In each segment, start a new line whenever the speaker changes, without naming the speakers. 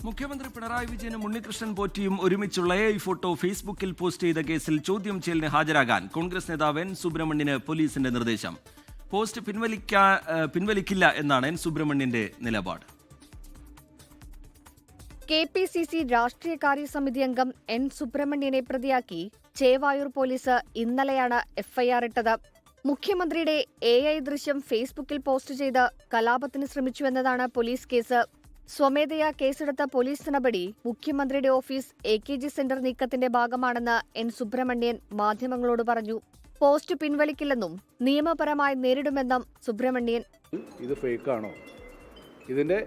മുഖ്യമന്ത്രി പിണറായി വിജയനും ഉണ്ണികൃഷ്ണൻ പോറ്റിയും ഒരുമിച്ചുള്ള AI ഫോട്ടോ ഫേസ്ബുക്കിൽ പോസ്റ്റ് ചെയ്ത കേസിൽ ചോദ്യം ചെയ്യലിന് ഹാജരാകാൻ കോൺഗ്രസ് നേതാവ് എൻ സുബ്രഹ്മണ്യന് പോലീസിന്റെ നിർദ്ദേശം. പോസ്റ്റ് പിൻവലിക്കില്ല എന്നാണ് എൻ സുബ്രഹ്മണ്യന്റെ നിലപാട്.
KPCC രാഷ്ട്രീയകാര്യ സമിതി അംഗം എൻ സുബ്രഹ്മണ്യനെ പ്രതിയാക്കി ചേവായൂർ പോലീസ് ഇന്നലെയാണ് FIR ഇട്ടത്. മുഖ്യമന്ത്രിയുടെ AI ദൃശ്യം ഫേസ്ബുക്കിൽ പോസ്റ്റ് ചെയ്ത് കലാപത്തിന് ശ്രമിച്ചുവെന്നതാണ് പോലീസ് കേസ്. സ്വമേധയാ കേസെടുത്ത പോലീസ് നടപടി മുഖ്യമന്ത്രിയുടെ ഓഫീസ് AKG സെന്റർ നീക്കത്തിന്റെ ഭാഗമാണെന്ന് എൻ സുബ്രഹ്മണ്യൻ മാധ്യമങ്ങളോട് പറഞ്ഞു. പോസ്റ്റ് പിൻവലിക്കില്ലെന്നും നിയമപരമായി നേരിടുമെന്നും സുബ്രഹ്മണ്യൻ.
ഇത് ഫേക്കാണോ, ഇതിന്റെ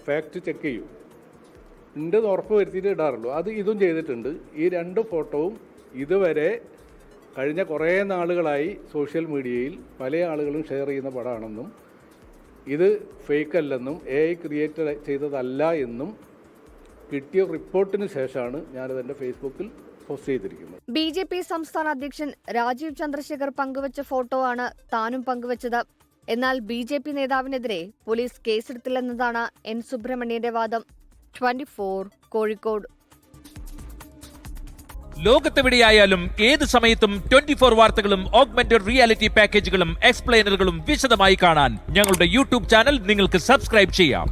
ഫാക്ട് ചെക്ക് ചെയ്യൂ, ഉണ്ടെന്ന് ഉറപ്പ് വരുത്തിയിട്ട് ഇടാറുള്ളൂ. ഇതും ചെയ്തിട്ടുണ്ട്. ഈ രണ്ട് ഫോട്ടോവും ഇതുവരെ കഴിഞ്ഞ കുറേ നാളുകളായി സോഷ്യൽ മീഡിയയിൽ പല ആളുകളും ഷെയർ ചെയ്യുന്ന പടമാണെന്നും ഇത് ഫേക്ക് അല്ലെന്നും AI ക്രിയേറ്റ് ചെയ്തതല്ല എന്നും കിട്ടിയ റിപ്പോർട്ടിന് ശേഷമാണ് ഞാനിതെൻ്റെ ഫേസ്ബുക്കിൽ പോസ്റ്റ് ചെയ്തിരിക്കുന്നത്.
BJP സംസ്ഥാന അധ്യക്ഷൻ രാജീവ് ചന്ദ്രശേഖർ പങ്കുവച്ച ഫോട്ടോ ആണ് താനും പങ്കുവച്ചത്. എന്നാൽ BJP നേതാവിനെതിരെ പോലീസ് കേസെടുത്തില്ലെന്നതാണ് എൻ സുബ്രഹ്മണ്യന്റെ വാദം. 24 കോഴിക്കോട്.
ലോകത്തെവിടെയായാലും ഏത് സമയത്തും 24 വാർത്തകളും ഓഗ്മെന്റഡ് റിയാലിറ്റി പാക്കേജുകളും എക്സ്പ്ലെയിനറുകളും വിശദമായി കാണാൻ ഞങ്ങളുടെ YouTube ചാനൽ നിങ്ങൾക്ക് സബ്സ്ക്രൈബ് ചെയ്യാം.